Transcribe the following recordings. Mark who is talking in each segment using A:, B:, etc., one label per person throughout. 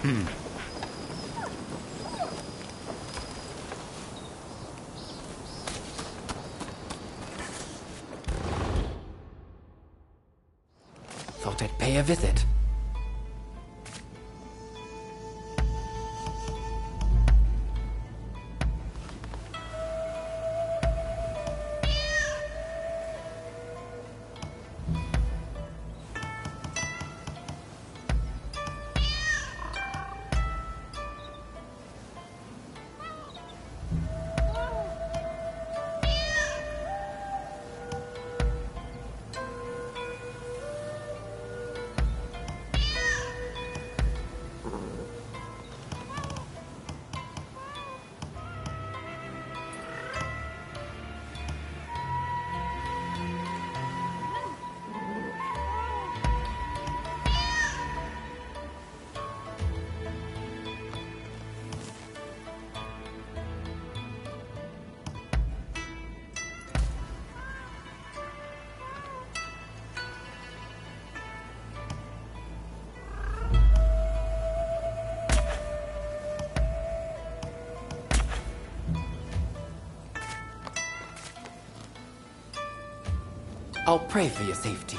A: Thought I'd pay a visit. I'll pray for your safety.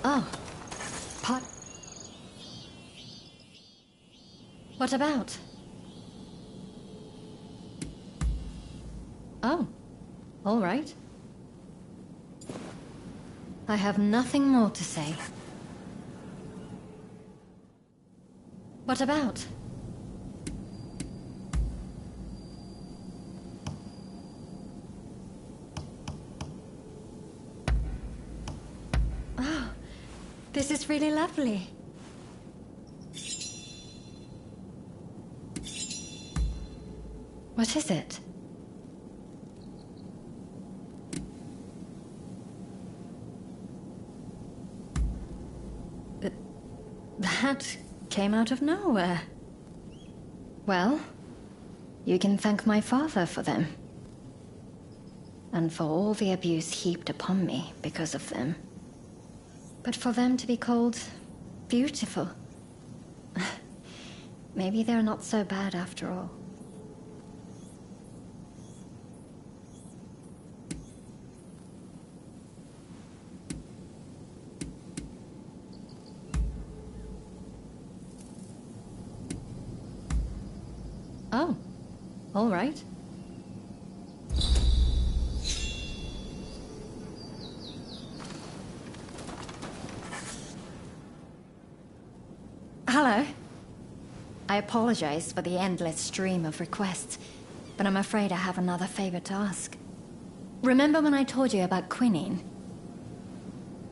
B: Oh. Pot. What about? Oh. All right. I have nothing more to say. What about? Oh, this is really lovely. What is it? That came out of nowhere. Well, you can thank my father for them. And for all the abuse heaped upon me because of them. But for them to be called beautiful, maybe they're not so bad after all. Oh, all right. Hello. I apologize for the endless stream of requests, but I'm afraid I have another favor to ask. Remember when I told you about quinine?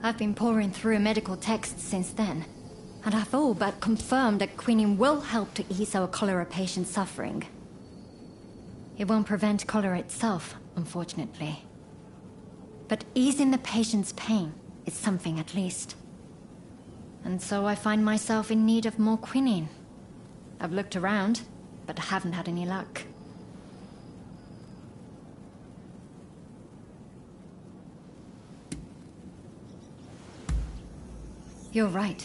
B: I've been poring through medical texts since then, and I've all but confirmed that quinine will help to ease our cholera patient's suffering. It won't prevent cholera itself, unfortunately. But easing the patient's pain is something at least. And so I find myself in need of more quinine. I've looked around, but haven't had any luck. You're right.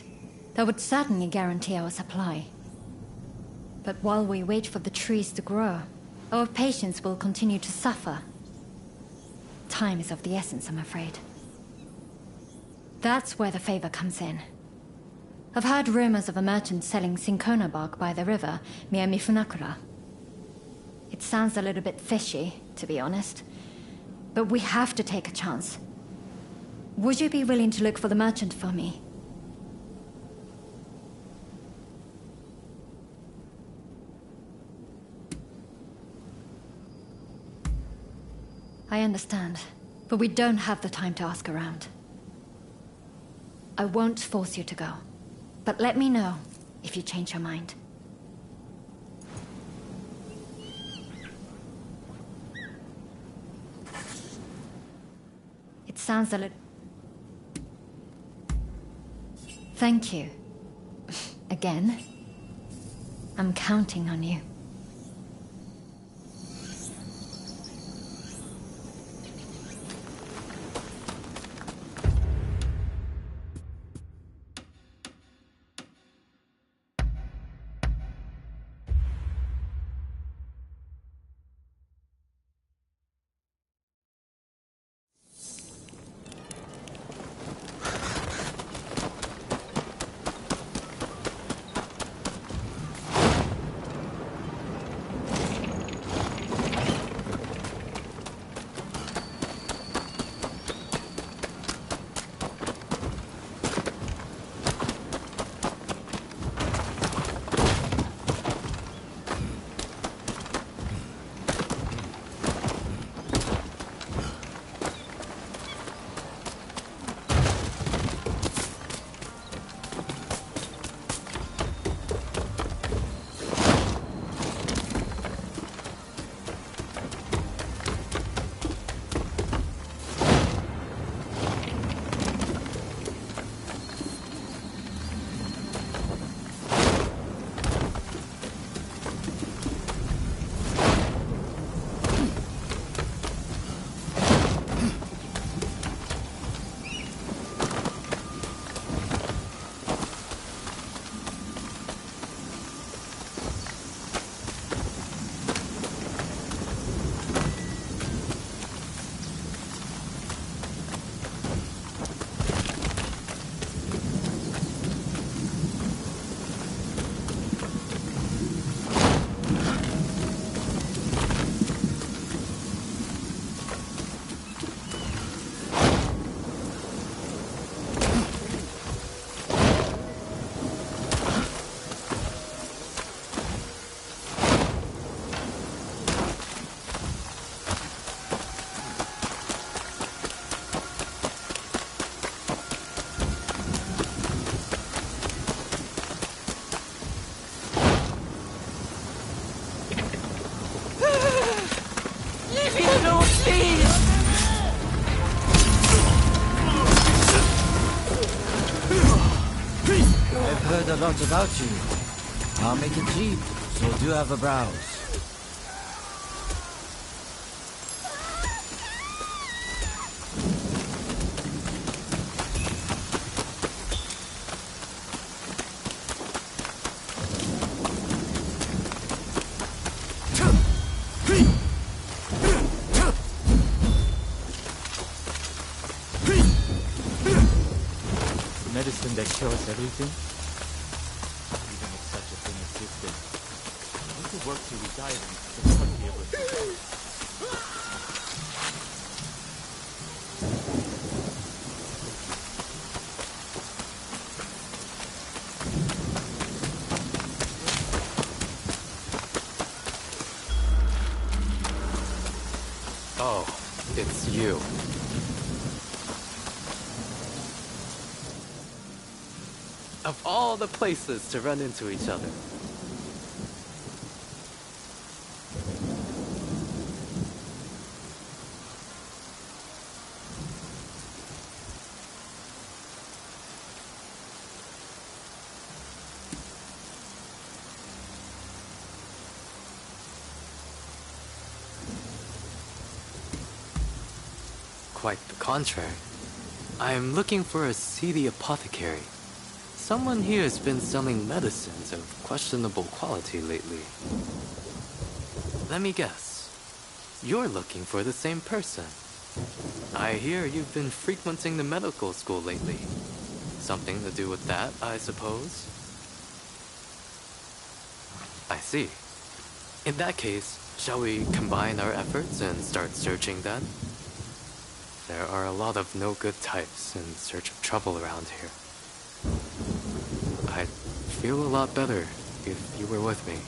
B: That would certainly guarantee our supply. But while we wait for the trees to grow, our patients will continue to suffer. Time is of the essence, I'm afraid. That's where the favor comes in. I've heard rumors of a merchant selling cinchona bark by the river near Mifunakura. It sounds a little bit fishy, to be honest. But we have to take a chance. Would you be willing to look for the merchant for me? I understand, but we don't have the time to ask around. I won't force you to go, but let me know if you change your mind. It sounds a little... Thank you. Again. I'm counting on you.
C: A lot about you. I'll make it cheap, so do have a browse.
D: Medicine that cures everything? Even if such a thing existed, what to work to retire in the country of
A: Oh, it's you. Of all the places to run into each other. Quite the contrary. I'm looking for a seedy apothecary. Someone here has been selling medicines of questionable quality lately. Let me guess. You're looking for the same person. I hear you've been frequenting the medical school lately. Something to do with that, I suppose? I see. In that case, shall we combine our efforts and start searching then? There are a lot of no-good types in search of trouble around here. I'd feel a lot better if you were with me.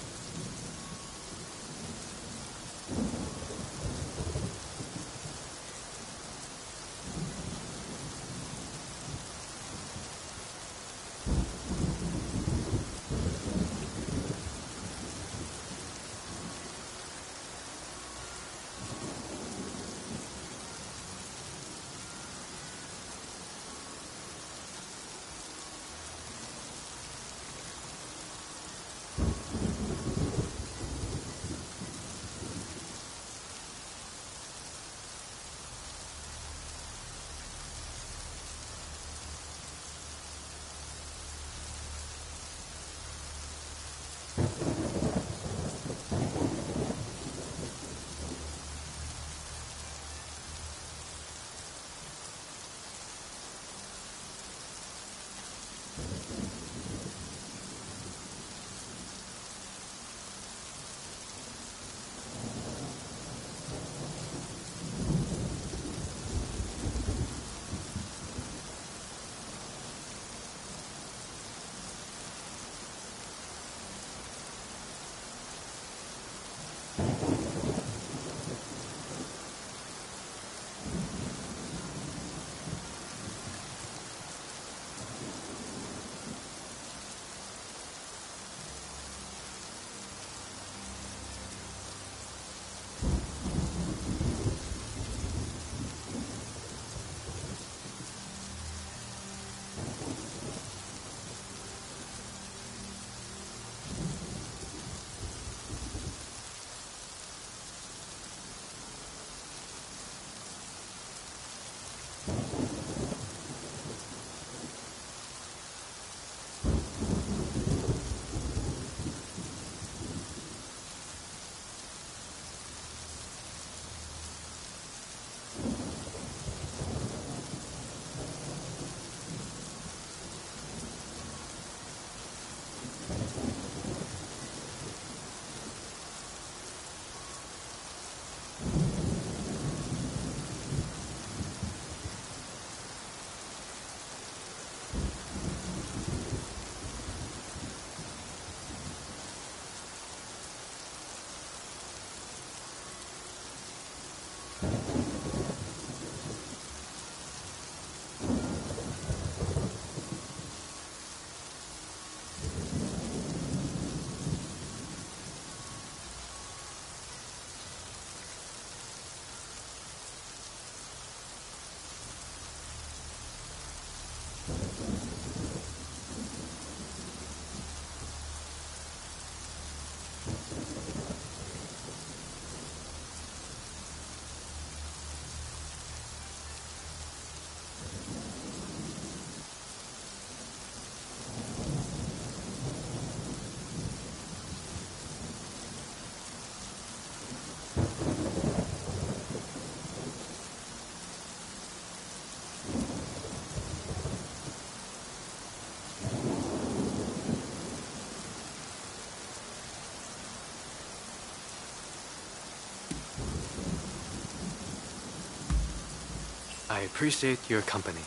A: I appreciate your company.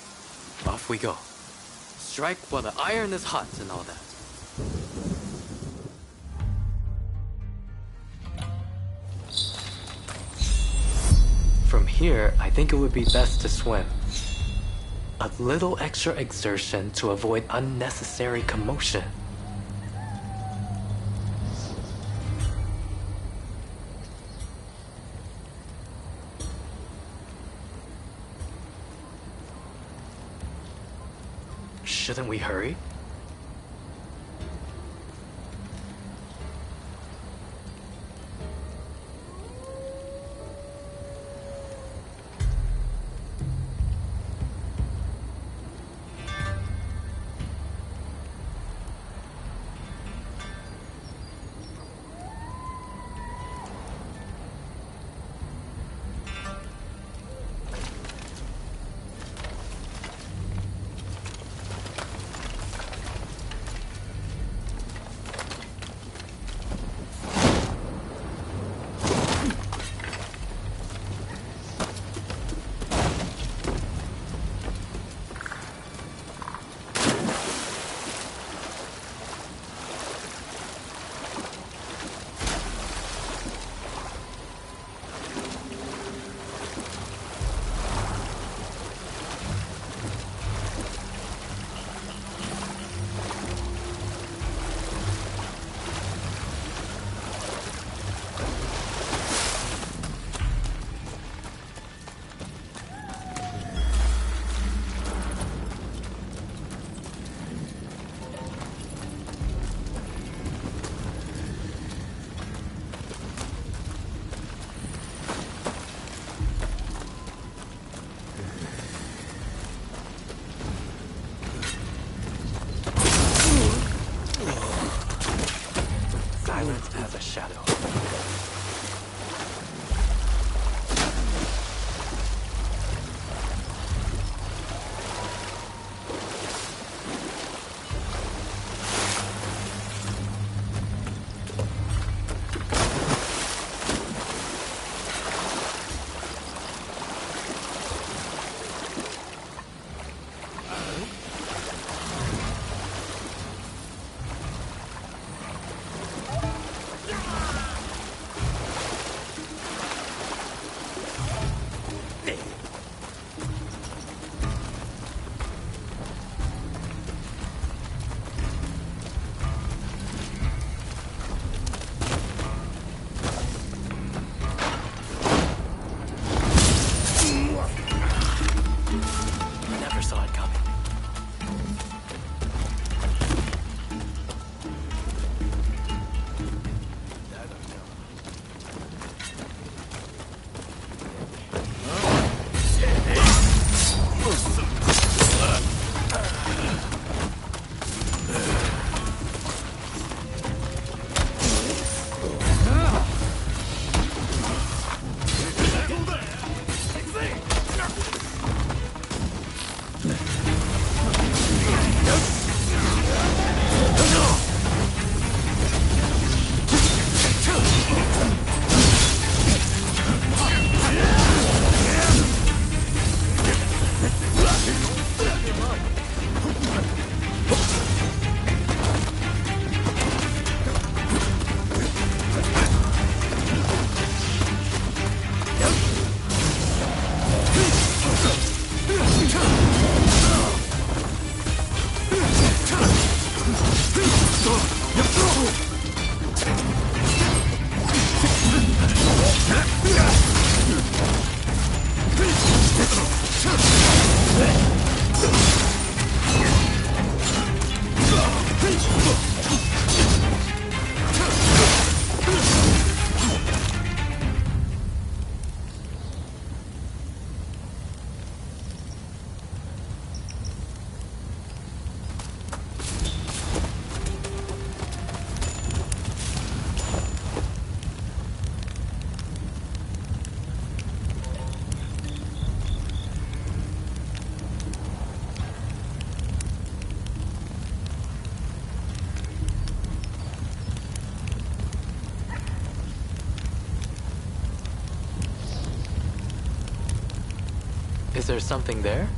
A: Off we go. Strike while the iron is hot and all that. From here, I think it would be best to swim. A little extra exertion to avoid unnecessary commotion. Shouldn't we hurry? Silence as a shadow. Is there something there?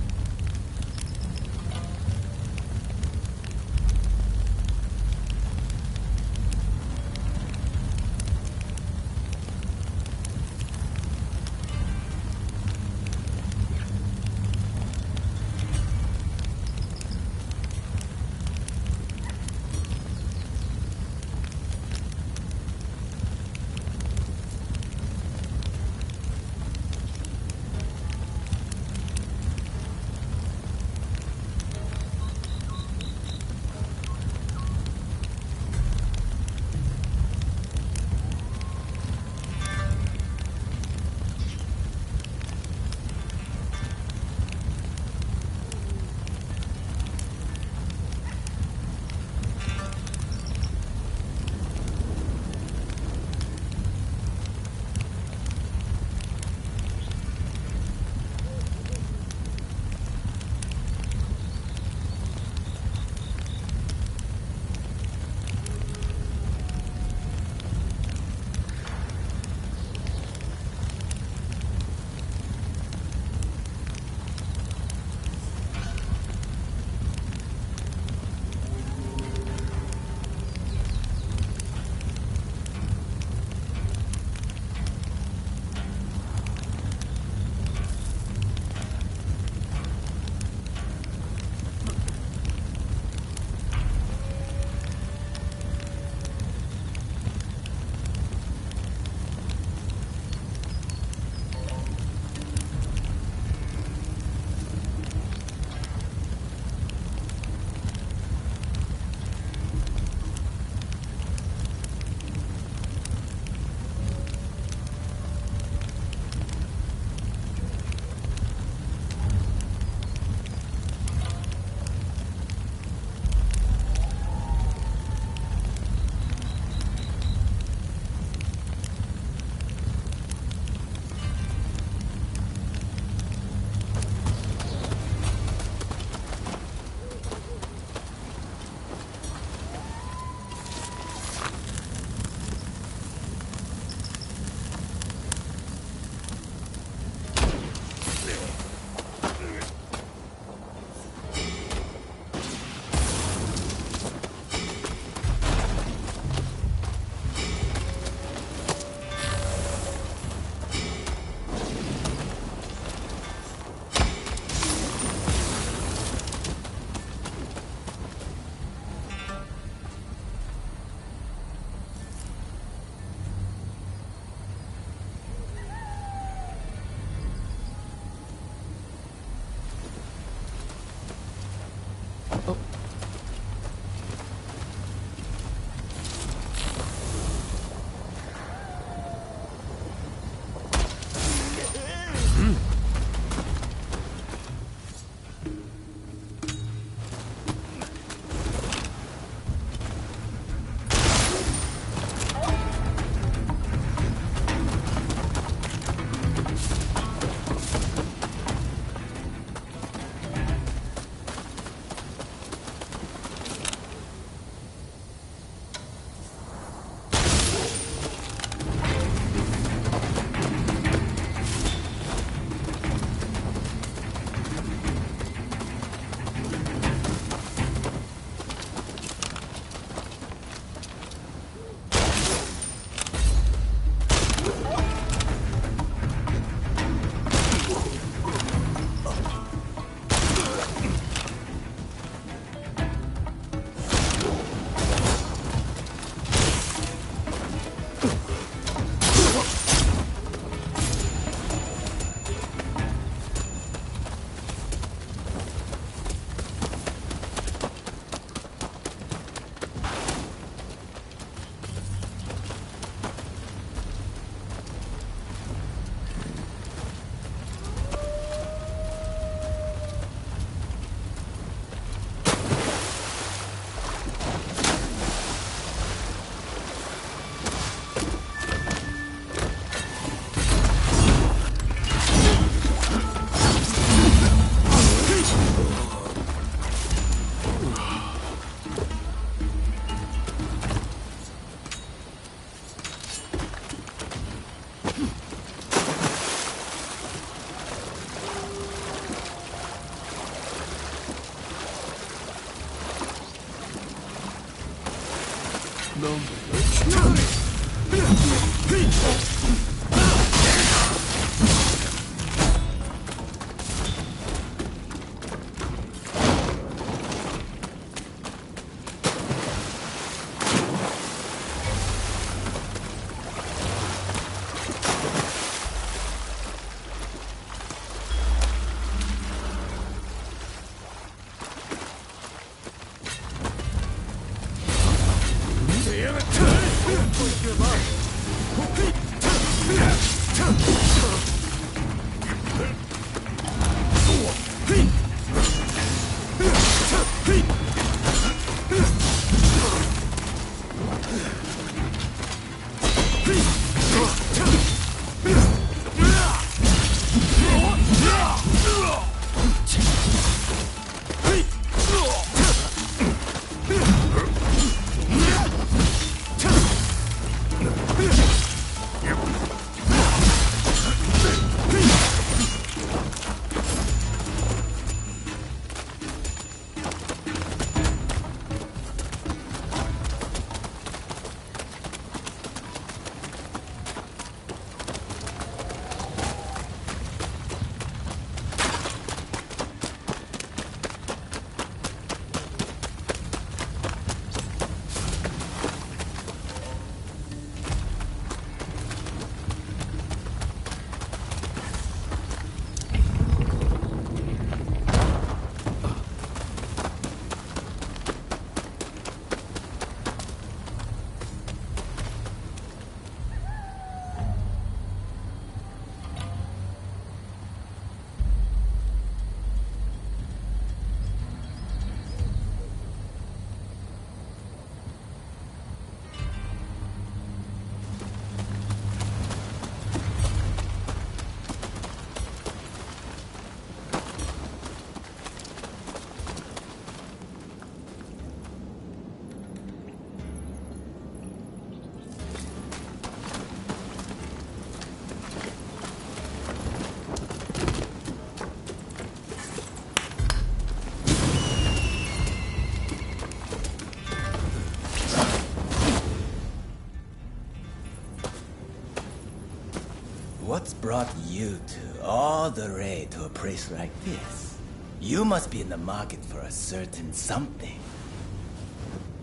E: What's brought you two all the way to a place like this? You must be in the market for a certain something.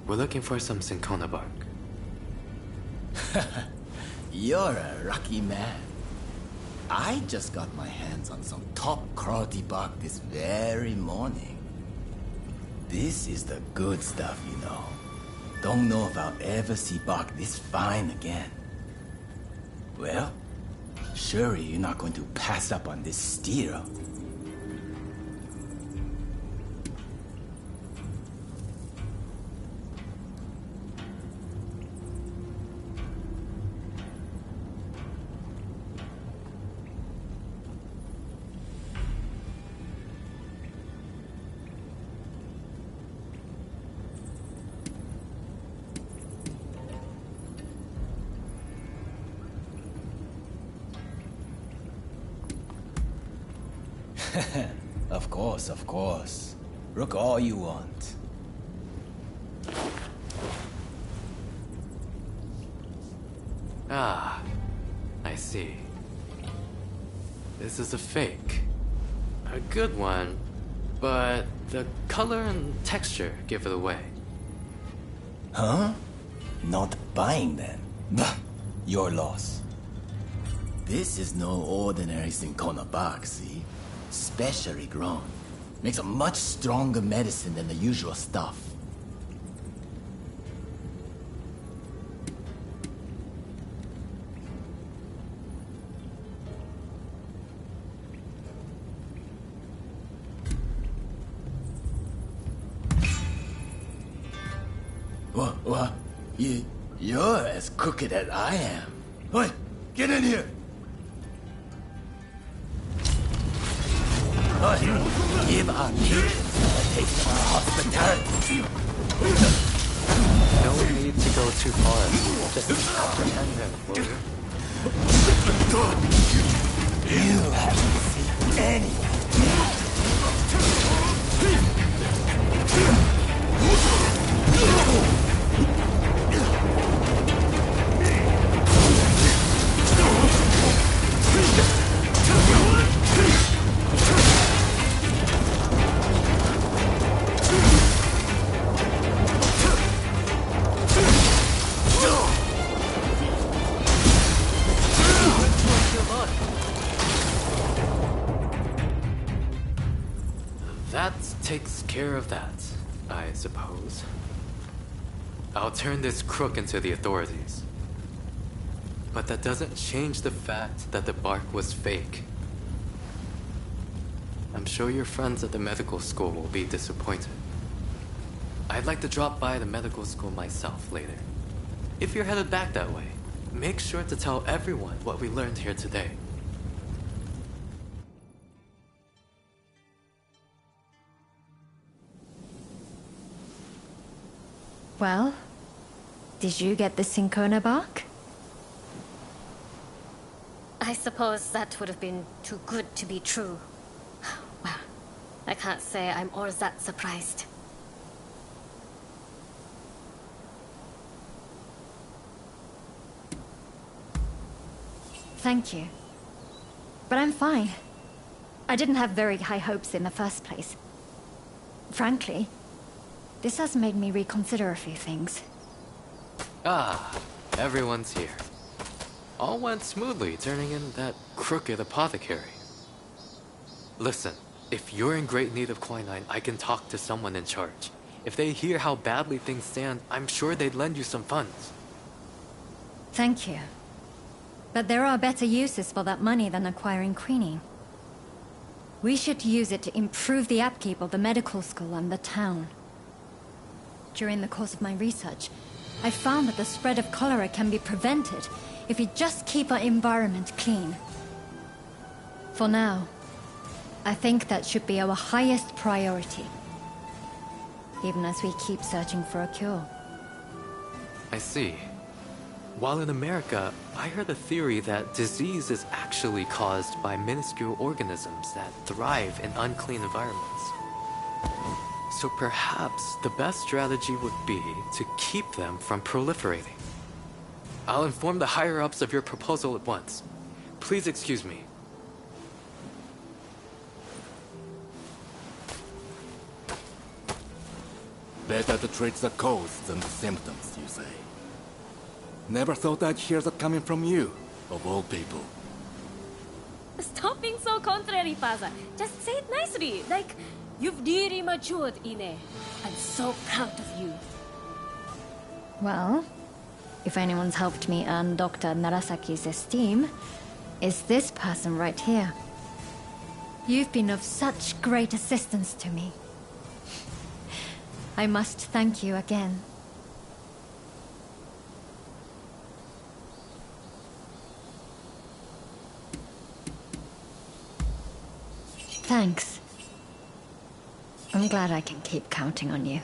A: We're looking for some cinchona bark.
E: You're a lucky man. I just got my hands on some top quality bark this very morning. This is the good stuff, you know. Don't know if I'll ever see bark this fine again. Well, surely you're not going to pass up on this steer. Of course. Look all you want.
A: Ah, I see. This is a fake. A good one, but the color and texture give it away.
E: Huh? Not buying then? Bah, your loss. This is no ordinary cinchona bark, see? Specially grown. Makes a much stronger medicine than the usual stuff. What? You're as crooked as I am. Oi, get in here! Give our patrons a taste of our hospitality.
A: No need to go too far. Just apprehend them, will you?
E: You haven't seen anything.
A: That takes care of that, I suppose. I'll turn this crook into the authorities. But that doesn't change the fact that the bark was fake. I'm sure your friends at the medical school will be disappointed. I'd like to drop by the medical school myself later. If you're headed back that way, make sure to tell everyone what we learned here today.
B: Well, did you get the cinchona bark?
F: I suppose that would have been too good to be true. Well, I can't say I'm all that surprised.
B: Thank you. But I'm fine. I didn't have very high hopes in the first place. Frankly, this has made me reconsider a few things.
A: Ah, everyone's here. All went smoothly turning in that crooked apothecary. Listen, if you're in great need of quinine, I can talk to someone in charge. If they hear how badly things stand, I'm sure they'd lend you some funds.
B: Thank you. But there are better uses for that money than acquiring quinine. We should use it to improve the upkeep of the medical school and the town. During the course of my research, I found that the spread of cholera can be prevented if we just keep our environment clean. For now, I think that should be our highest priority, even as we keep searching for a cure.
A: I see. While in America, I heard a theory that disease is actually caused by minuscule organisms that thrive in unclean environments. So perhaps the best strategy would be to keep them from proliferating. I'll inform the higher-ups of your proposal at once. Please excuse me.
G: Better to treat the cause than the symptoms, you say. Never thought I'd hear that coming from you, of all people.
F: Stop being so contrary, father. Just say it nicely. Like, you've really matured, Ine. I'm so proud of you.
B: Well, if anyone's helped me earn Dr. Narasaki's esteem, it's this person right here. You've been of such great assistance to me. I must thank you again. Thanks. I'm glad I can keep counting on you.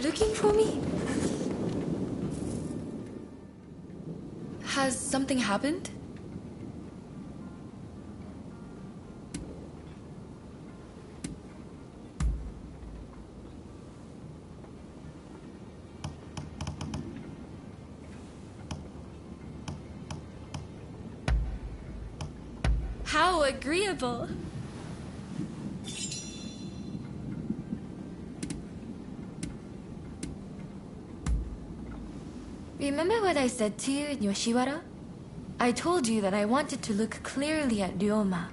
H: Looking for me? Has something happened? How agreeable. Remember what I said to you in Yoshiwara? I told you that I wanted to look clearly at Ryoma,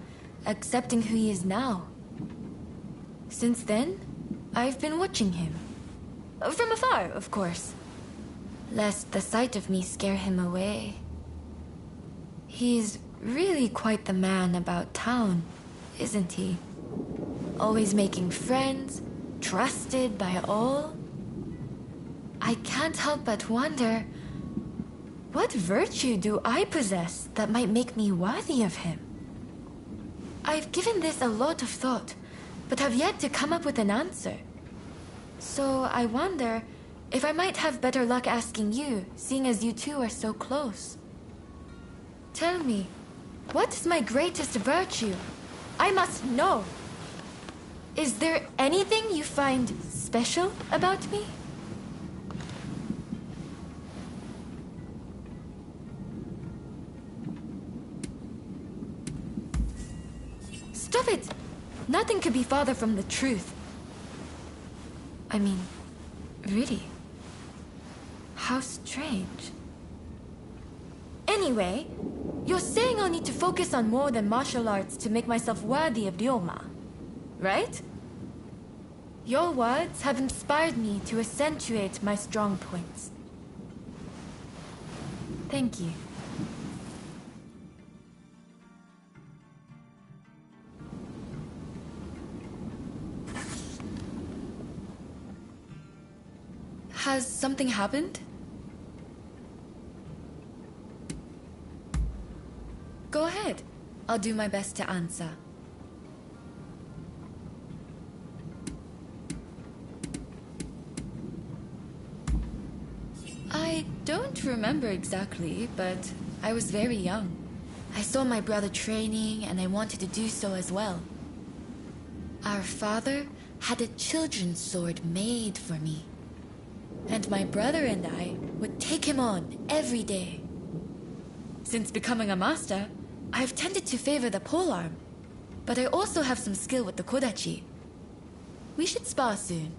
H: accepting who he is now. Since then, I've been watching him. From afar, of course. Lest the sight of me scare him away. He's really quite the man about town, isn't he? Always making friends, trusted by all. I can't help but wonder, what virtue do I possess that might make me worthy of him? I've given this a lot of thought, but have yet to come up with an answer. So I wonder if I might have better luck asking you, seeing as you two are so close. Tell me, what is my greatest virtue? I must know. Is there anything you find special about me? Stop it! Nothing could be farther from the truth. I mean, really? How strange. Anyway, you're saying I'll need to focus on more than martial arts to make myself worthy of Ryoma, right? Your words have inspired me to accentuate my strong points. Thank you. Has something happened? Go ahead. I'll do my best to answer. I don't remember exactly, but I was very young. I saw my brother training, and I wanted to do so as well. Our father had a children's sword made for me, and my brother and I would take him on every day. Since becoming a master, I've tended to favor the polearm, but I also have some skill with the kodachi. We should spar soon.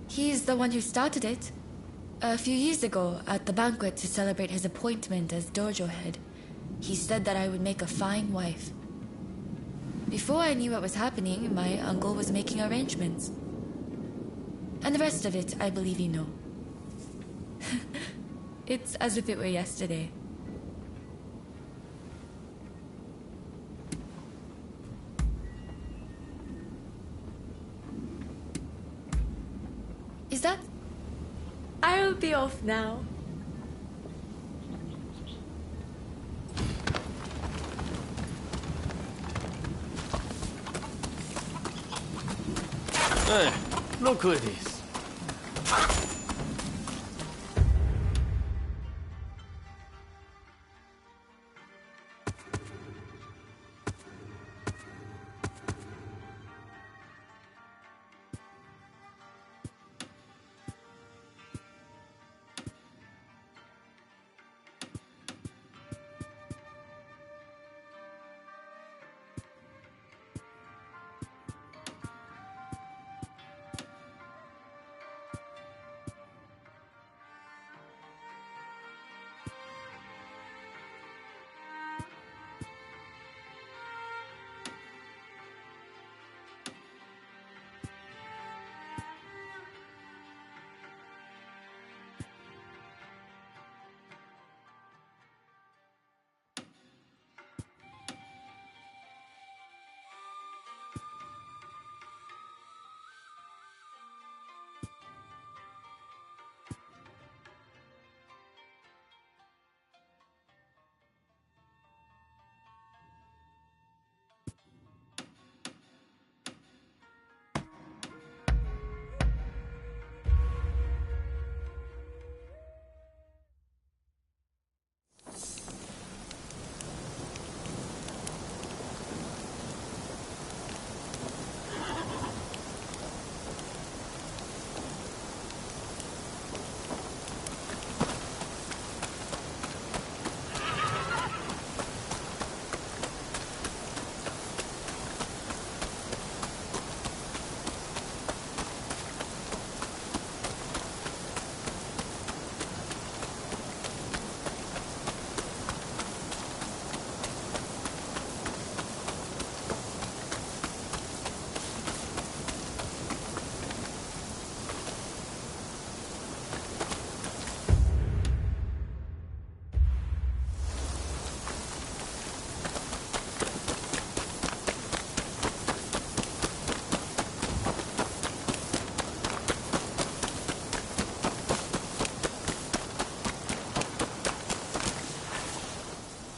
H: He's the one who started it. A few years ago, at the banquet to celebrate his appointment as dojo head, he said that I would make a fine wife. Before I knew what was happening, my uncle was making arrangements. And the rest of it, I believe you know. It's as if it were yesterday. Is that... I'll be off now.
A: Hey, look who it is.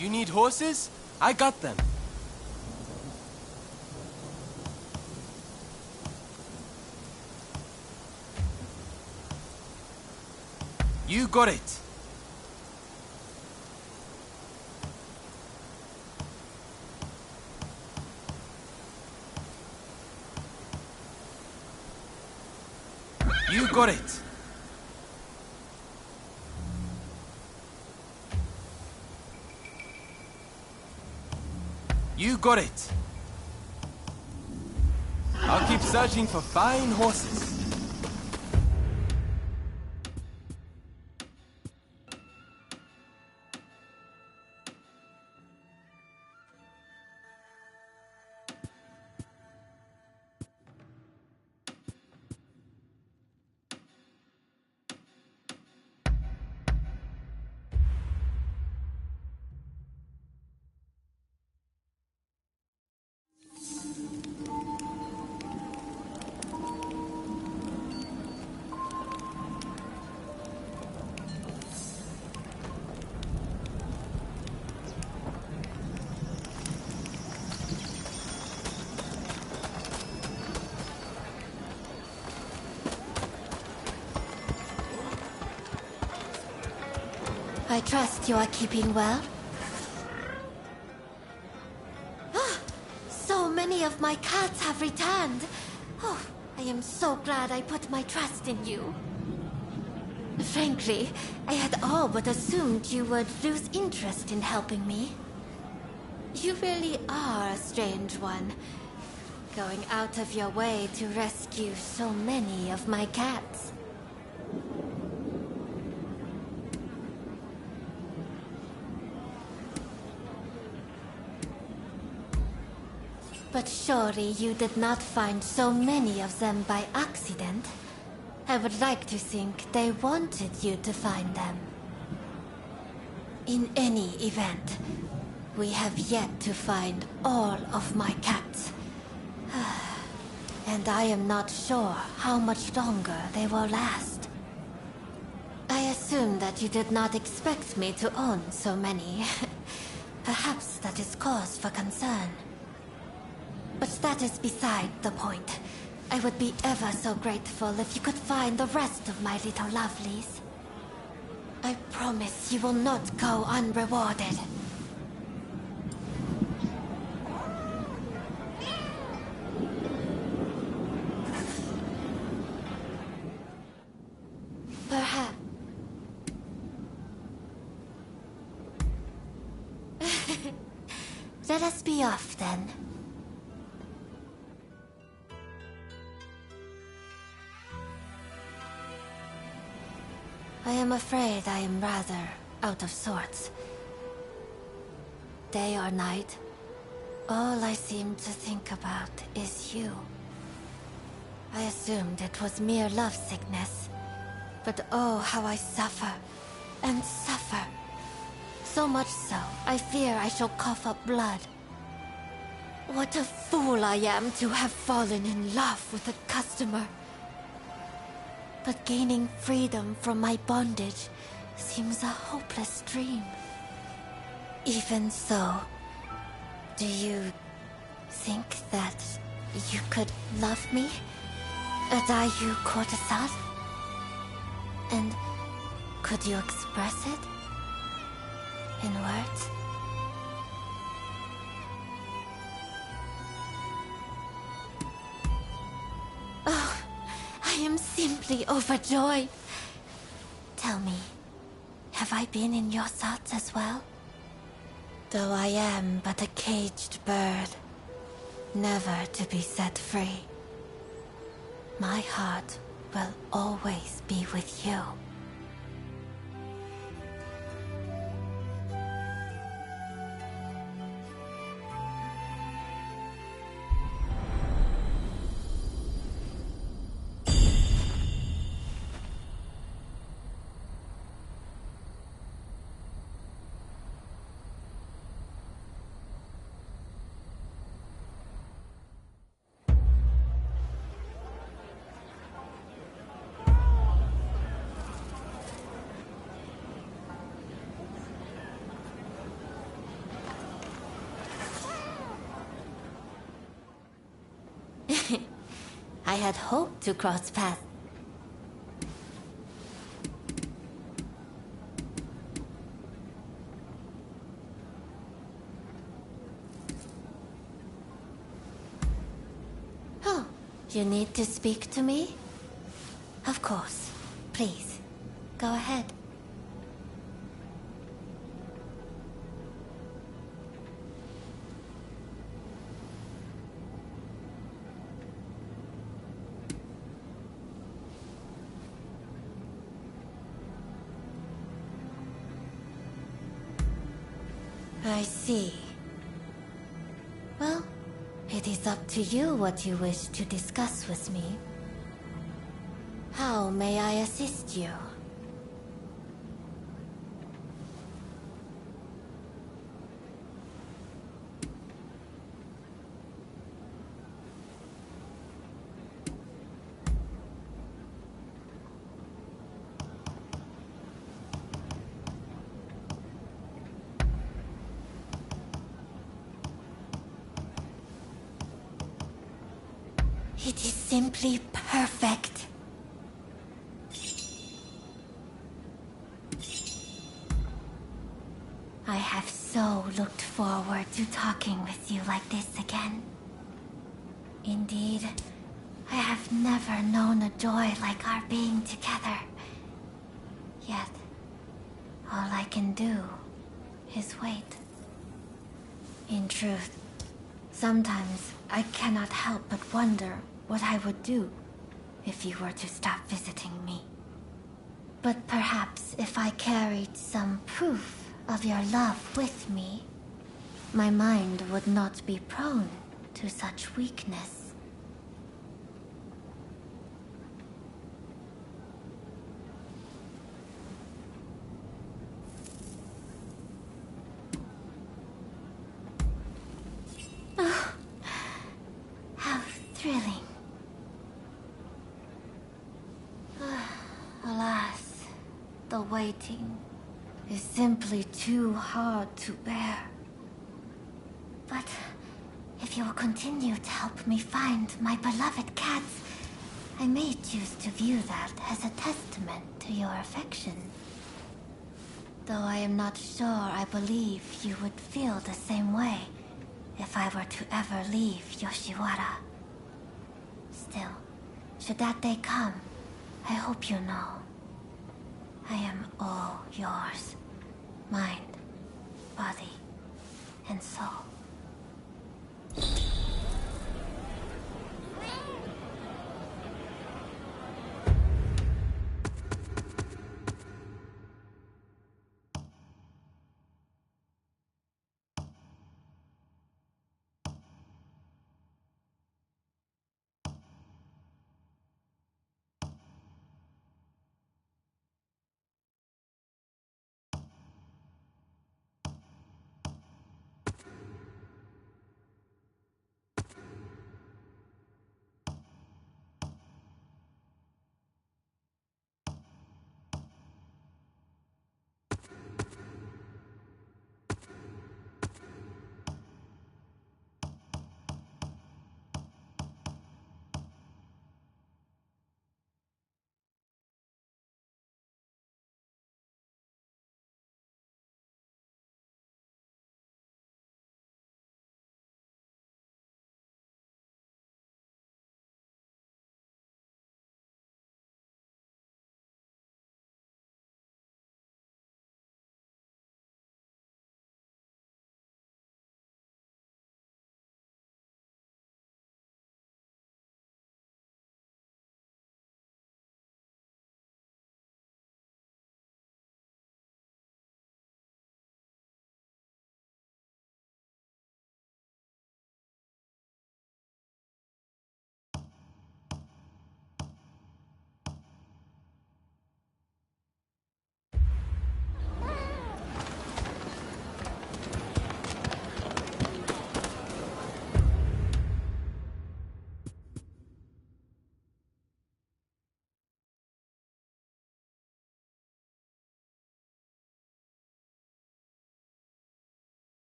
I: You need horses? I got them. You got it. You got it. You got it. I'll keep searching for fine horses.
H: I trust you are keeping well. So many of my cats have returned. Oh, I am so glad I put my trust in you. Frankly, I had all but assumed you would lose interest in helping me. You really are a strange one, going out of your way to rescue so many of my cats. But surely you did not find so many of them by accident. I would like to think they wanted you to find them. In any event, we have yet to find all of my cats. And I am not sure how much longer they will last. I assume that you did not expect me to own so many. Perhaps that is cause for concern. But that is beside the point. I would be ever so grateful if you could find the rest of my little lovelies. I promise you will not go unrewarded. Perhaps. Let us be off then. I am afraid I am rather out of sorts. Day or night, all I seem to think about is you. I assumed it was mere lovesickness, but oh, how I suffer and suffer. So much so, I fear I shall cough up blood. What a fool I am to have fallen in love with a customer. But gaining freedom from my bondage seems a hopeless dream. Even so, do you think that you could love me? As I you courtesan? And could you express it in words? Oh, I am simply overjoyed. Tell me, have I been in your thoughts as well? Though I am but a caged bird, never to be set free, my heart will always be with you. I had hoped to cross paths. Oh, you need to speak to me? Of course. Please, go ahead. I see. Well, it is up to you what you wish to discuss with me. How may I assist you? It is simply perfect.
J: so looked forward to talking with you like this again. Indeed, I have never known a joy like our being together. Yet, all I can do is wait. In truth, sometimes I cannot help but wonder what I would do if you were to stop visiting me. But perhaps if I carried some proof of your love with me, my mind would not be prone to such weakness. Oh, how thrilling. Alas, the waiting is simply too hard to bear. But if you will continue to help me find my beloved cats, I may choose to view that as a testament to your affection. Though I am not sure I believe you would feel the same way if I were to ever leave Yoshiwara. Still, should that day come, I hope you know I am all yours. Mind, body, and soul.